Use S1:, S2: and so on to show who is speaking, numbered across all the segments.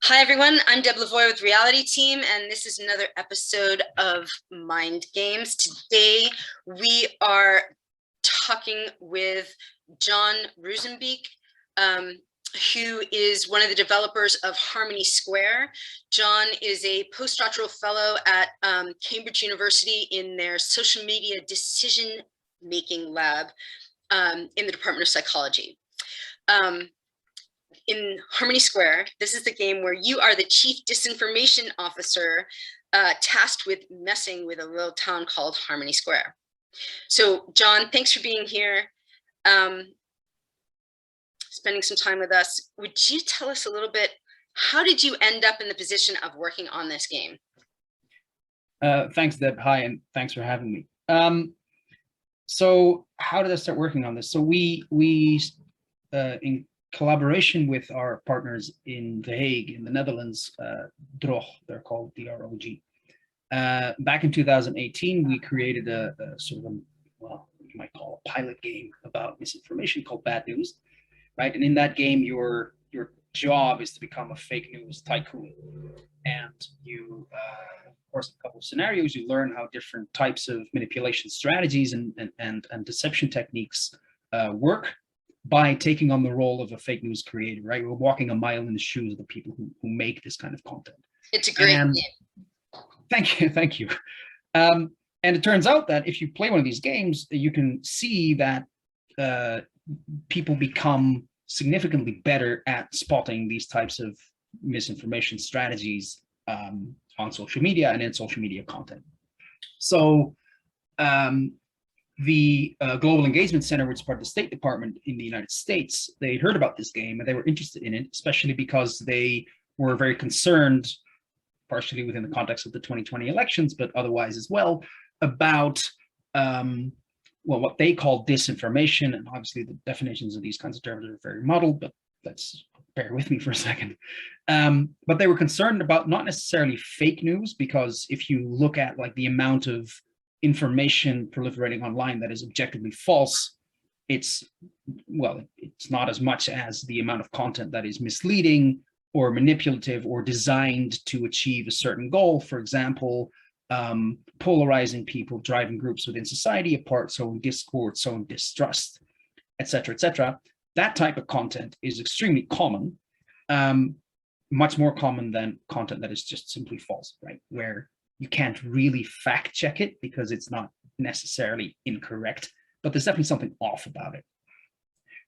S1: Hi, everyone. I'm Deb Lavoy with Reality Team, and this is another episode of Mind Games. Today, we are talking with Jon Roozenbeek, who is one of the developers of Harmony Square. Jon is a postdoctoral fellow at Cambridge University in their social media decision-making lab in the Department of Psychology. In Harmony Square, this is the game where you are the chief disinformation officer tasked with messing with a little town called Harmony Square. So, Jon, thanks for being here, spending some time with us. Would you tell us a little bit, how did you end up in the position of working on this game?
S2: Thanks, Deb. Hi, and thanks for having me. So how did I start working on this? So we in collaboration with our partners in The Hague, in the Netherlands, DROG, they're called DROG. Back in 2018, we created a sort of, well, you might call a pilot game about misinformation called Bad News, right? And in that game, your job is to become a fake news tycoon. And you, of course, a couple of scenarios, you learn how different types of manipulation strategies and deception techniques work by taking on the role of a fake news creator, right? We're walking a mile in the shoes of the people who make this kind of content.
S1: It's a great game.
S2: Thank you. And it turns out that if you play one of these games, you can see that people become significantly better at spotting these types of misinformation strategies on social media and in social media content. So the Global Engagement Center, which is part of the State Department in the United States, they heard about this game and they were interested in it, especially because they were very concerned, partially within the context of the 2020 elections, but otherwise as well, about well, what they call disinformation. And obviously the definitions of these kinds of terms are very muddled, but let's bear with me for a second. But they were concerned about not necessarily fake news, because if you look at like the amount of information proliferating online that is objectively false, it's, well, it's not as much as the amount of content that is misleading or manipulative or designed to achieve a certain goal. For example, polarizing people, driving groups within society apart, sowing discord, sowing distrust, etc., etc. That type of content is extremely common, much more common than content that is just simply false, right? Where you can't really fact check it because it's not necessarily incorrect, but there's definitely something off about it,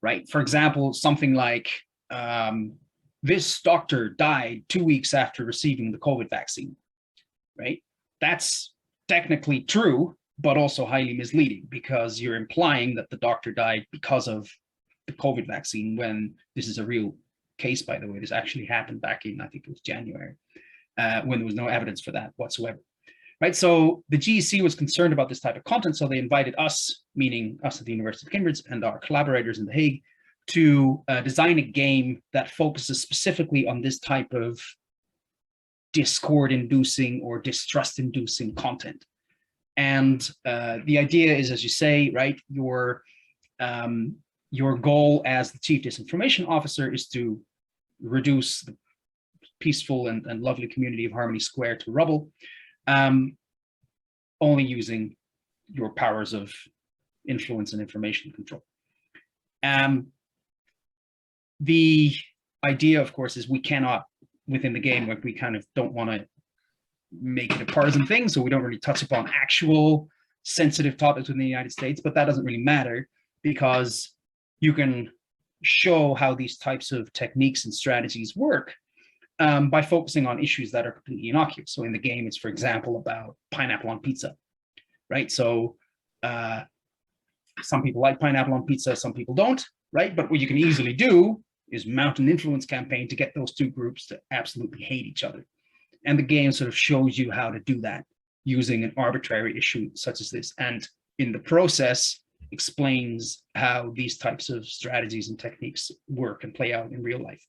S2: right? For example, something like, this doctor died 2 weeks after receiving the COVID vaccine, right? That's technically true, but also highly misleading, because you're implying that the doctor died because of the COVID vaccine, when this is a real case, by the way. This actually happened back in, I think it was January, when there was no evidence for that whatsoever, right? So the GEC was concerned about this type of content, so they invited us, meaning us at the University of Cambridge and our collaborators in The Hague, to design a game that focuses specifically on this type of discord-inducing or distrust-inducing content. And the idea is, as you say, right, your goal as the chief disinformation officer is to reduce the peaceful and lovely community of Harmony Square to rubble, only using your powers of influence and information control. The idea, of course, is we cannot, within the game, like, we kind of don't want to make it a partisan thing, so we don't really touch upon actual sensitive topics within the United States, but that doesn't really matter, because you can show how these types of techniques and strategies work by focusing on issues that are completely innocuous. So in the game, it's, for example, about pineapple on pizza, right? So some people like pineapple on pizza, some people don't, right? But what you can easily do is mount an influence campaign to get those two groups to absolutely hate each other. And the game sort of shows you how to do that using an arbitrary issue such as this. And in the process, explains how these types of strategies and techniques work and play out in real life.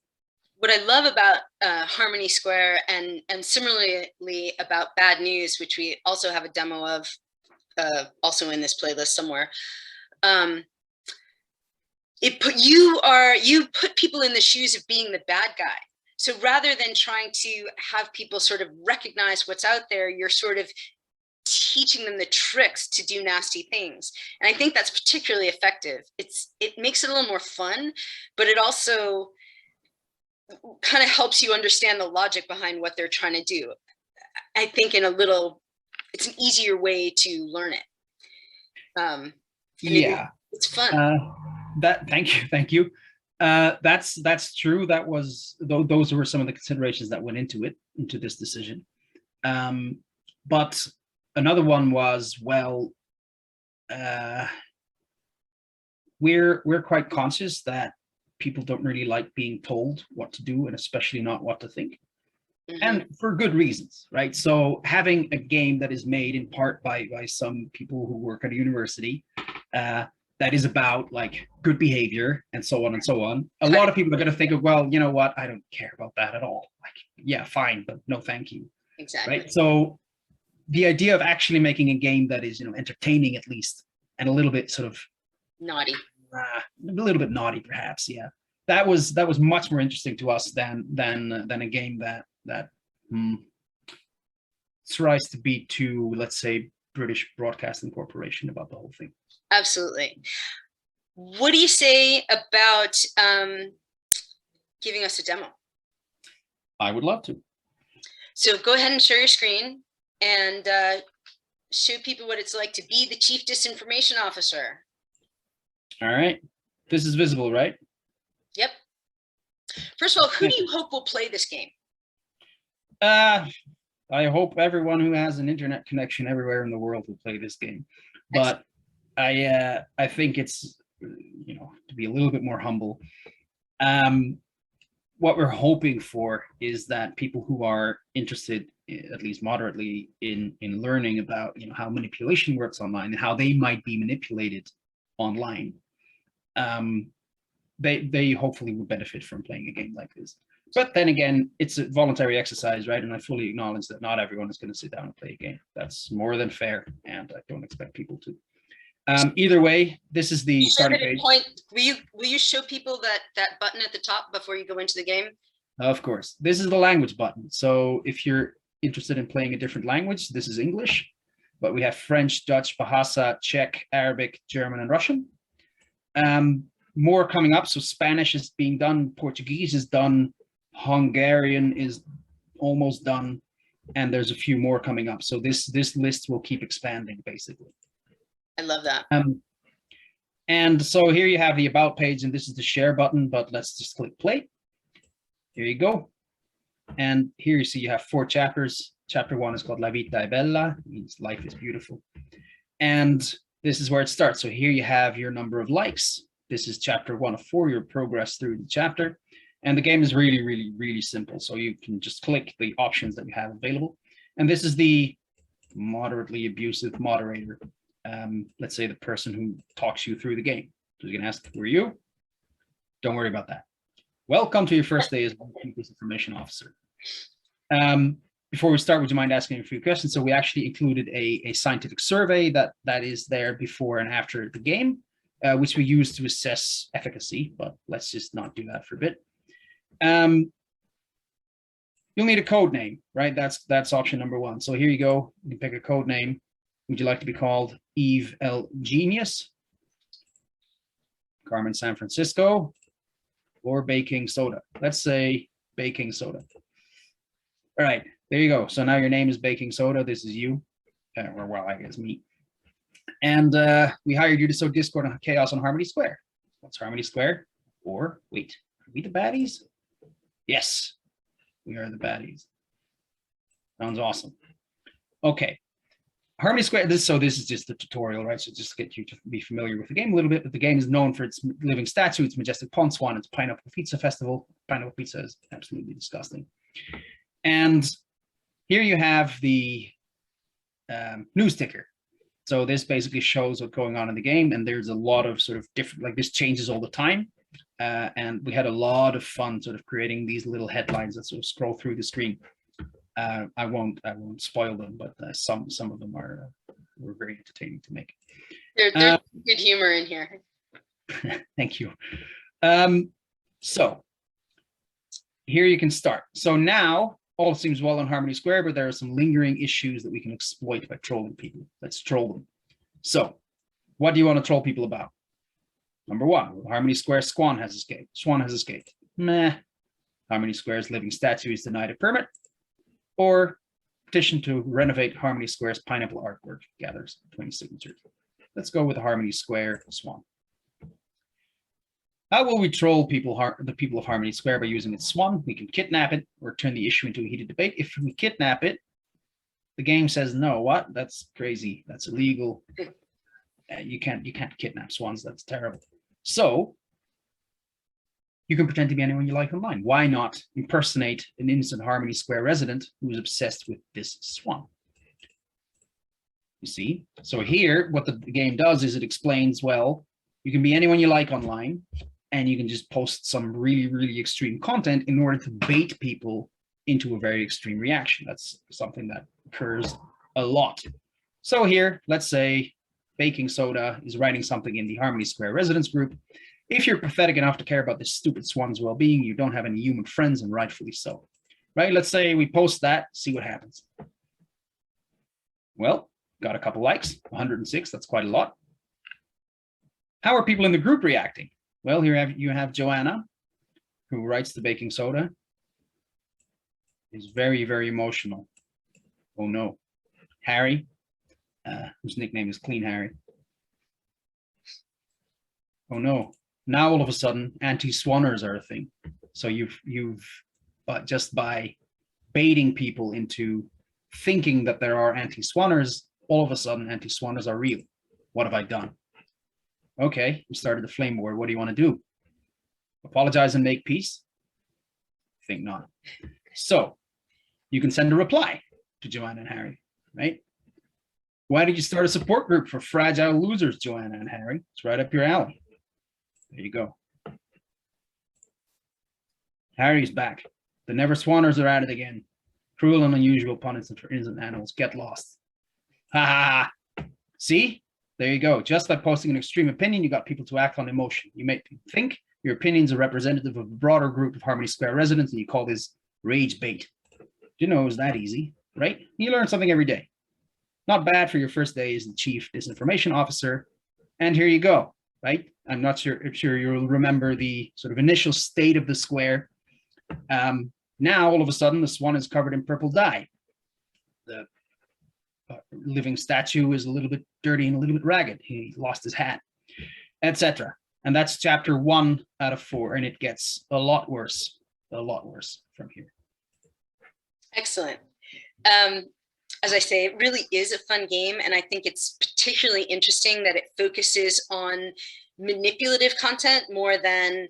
S1: What I love about Harmony Square, and similarly about Bad News, which we also have a demo of also in this playlist somewhere, you put people in the shoes of being the bad guy. So rather than trying to have people sort of recognize what's out there, you're sort of teaching them the tricks to do nasty things. And I think that's particularly effective. It makes it a little more fun, but it also kind of helps you understand the logic behind what they're trying to do. I think it's an easier way to learn it.
S2: Yeah,
S1: it's fun.
S2: Thank you. That's true. Those were some of the considerations that went into this decision. But another one was, well, we're quite conscious that people don't really like being told what to do, and especially not what to think. And for good reasons, right? So having a game that is made in part by some people who work at a university that is about like good behavior and so on and so on, a lot of people are going to think of, well, you know what, I don't care about that at all. Like, yeah, fine, but no thank you.
S1: Exactly.
S2: Right? So the idea of actually making a game that is, entertaining at least, and a little bit sort of
S1: naughty,
S2: a little bit naughty perhaps, yeah, that was much more interesting to us than a game that tries to be too, let's say, British Broadcasting Corporation about the whole thing.
S1: Absolutely. What do you say about giving us a demo?
S2: I would love to.
S1: So go ahead and share your screen and show people what it's like to be the Chief Disinformation Officer.
S2: All right. This is visible, right?
S1: Yep. First of all, who do you hope will play this game?
S2: I hope everyone who has an internet connection everywhere in the world will play this game. But I think it's, to be a little bit more humble, what we're hoping for is that people who are interested, at least moderately, in learning about how manipulation works online and how they might be manipulated online, they hopefully will benefit from playing a game like this. But then again, it's a voluntary exercise, right? And I fully acknowledge that not everyone is going to sit down and play a game. That's more than fair, and I don't expect people to. Either way, this is the starting page.
S1: Will you show people that button at the top before you go into the game?
S2: Of course. This is the language button. So if you're interested in playing a different language, this is English. But we have French, Dutch, Bahasa, Czech, Arabic, German, and Russian. More coming up. So Spanish is being done. Portuguese is done. Hungarian is almost done. And there's a few more coming up. So this list will keep expanding, basically.
S1: I love that.
S2: And so here you have the About page, and this is the Share button, but let's just click play. Here you go. And here you see you have 4 chapters. Chapter 1 is called La Vita è Bella, means life is beautiful. And this is where it starts. So here you have your number of likes. This is chapter 1 of 4, your progress through the chapter. And the game is really, really, really simple. So you can just click the options that you have available. And this is the moderately abusive moderator. Let's say the person who talks you through the game. So you're going to ask, who are you? Don't worry about that. Welcome to your first day as Chief Disinformation Officer. Before we start, would you mind asking a few questions? So we actually included a scientific survey that is there before and after the game, which we use to assess efficacy, but let's just not do that for a bit. You'll need a code name, right? That's option number 1. So here you go. You can pick a code name. Would you like to be called Eve L. Genius, Carmen San Francisco, or Baking Soda? Let's say Baking Soda. All right, there you go. So now your name is Baking Soda. This is you, or well, I guess me. And we hired you to sow discord and chaos on Harmony Square. What's Harmony Square? Or wait, are we the baddies? Yes, we are the baddies. Sounds awesome. Okay. Harmony Square, this is just the tutorial, right? So just to get you to be familiar with the game a little bit, but the game is known for its living statue, its majestic pond swan, its pineapple pizza festival. Pineapple pizza is absolutely disgusting. And here you have the news ticker. So this basically shows what's going on in the game, and there's a lot of sort of different, like this changes all the time. And we had a lot of fun sort of creating these little headlines that sort of scroll through the screen. I won't spoil them, but some of them were very entertaining to make.
S1: There's good humor in here.
S2: Thank you. So here you can start. So now all seems well in Harmony Square, but there are some lingering issues that we can exploit by trolling people. Let's troll them. So what do you want to troll people about? Number one, Harmony Square Swan has escaped. Swan has escaped. Meh. Harmony Square's living statue is denied a permit. Or petition to renovate Harmony Square's pineapple artwork gathers 20 signatures. Let's go with Harmony Square Swan. How will we troll the people of Harmony Square by using its swan? We can kidnap it or turn the issue into a heated debate. If we kidnap it, the game says no. What? That's crazy. That's illegal. You can't kidnap swans. That's terrible. So you can pretend to be anyone you like online. Why not impersonate an innocent Harmony Square resident who is obsessed with this swan? You see? So here, what the game does is it explains, well, you can be anyone you like online, and you can just post some really, really extreme content in order to bait people into a very extreme reaction. That's something that occurs a lot. So here, let's say Baking Soda is writing something in the Harmony Square residents group. If you're pathetic enough to care about this stupid swan's well-being, you don't have any human friends, and rightfully so. Right? Let's say we post that, see what happens. Well, got a couple likes, 106, that's quite a lot. How are people in the group reacting? Well, here you have Joanna, who writes the Baking Soda. Is very, very emotional. Oh no. Harry, whose nickname is Clean Harry. Oh no. Now all of a sudden, anti-swanners are a thing. So you've just by baiting people into thinking that there are anti-swanners, all of a sudden anti-swanners are real. What have I done? Okay, we started the flame war. What do you want to do? Apologize and make peace? Think not. So you can send a reply to Joanna and Harry, right? Why did you start a support group for fragile losers, Joanna and Harry? It's right up your alley. There you go. Harry's back. The Never Swanners are at it again. Cruel and unusual punishment for innocent animals. Get lost. Ha ha ha. See? There you go. Just by posting an extreme opinion, you got people to act on emotion. You make people think your opinions are representative of a broader group of Harmony Square residents, and you call this rage bait. You know, it was that easy, right? You learn something every day. Not bad for your first day as the chief disinformation officer. And here you go, right? I'm not sure you'll remember the sort of initial state of the square. Now, all of a sudden, the swan is covered in purple dye. The living statue is a little bit dirty and a little bit ragged. He lost his hat, etc. And that's chapter 1 out of 4, and it gets a lot worse from here.
S1: Excellent. As I say, it really is a fun game, and I think it's particularly interesting that it focuses on manipulative content more than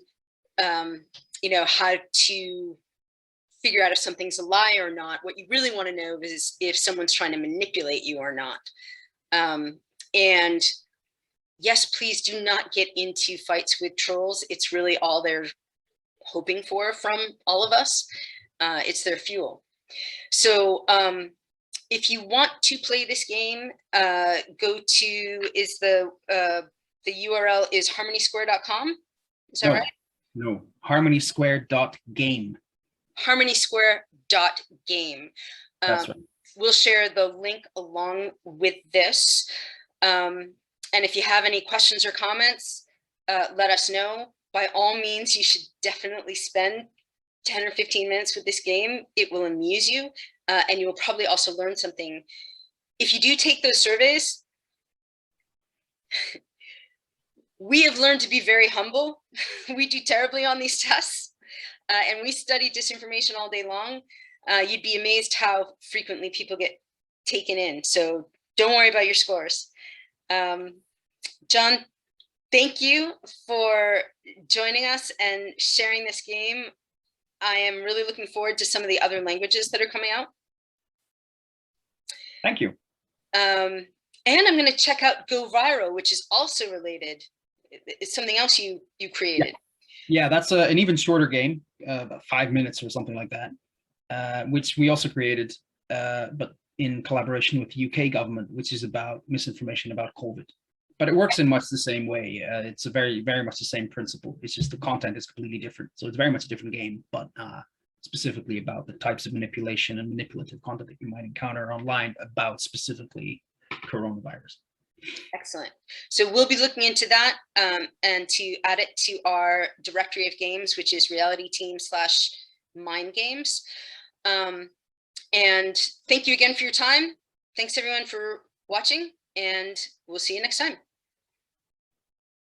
S1: how to figure out if something's a lie or not. What you really want to know is if someone's trying to manipulate you or not. And yes, please do not get into fights with trolls. It's really all they're hoping for from all of us. It's their fuel. So if you want to play this game, go to, the URL is harmonysquare.com. Is that right?
S2: No, harmonysquare.game.
S1: harmonysquare.game.
S2: That's right.
S1: We'll share the link along with this. And if you have any questions or comments, let us know. By all means, you should definitely spend 10 or 15 minutes with this game. It will amuse you, and you will probably also learn something. If you do take those surveys, we have learned to be very humble. We do terribly on these tests, and we study disinformation all day long. You'd be amazed how frequently people get taken in. So don't worry about your scores. Jon, thank you for joining us and sharing this game. I am really looking forward to some of the other languages that are coming out.
S2: Thank you.
S1: And I'm going to check out Go Viral, which is also related. It's something else you created.
S2: Yeah, that's an even shorter game, about 5 minutes or something like that, which we also created, but in collaboration with the UK government, which is about misinformation about COVID. But it works in much the same way. It's a very, very much the same principle. It's just the content is completely different. So it's very much a different game, but specifically about the types of manipulation and manipulative content that you might encounter online about specifically coronavirus.
S1: Excellent. So we'll be looking into that and to add it to our directory of games, which is reality team / mind games. And thank you again for your time. Thanks everyone for watching, and we'll see you next time.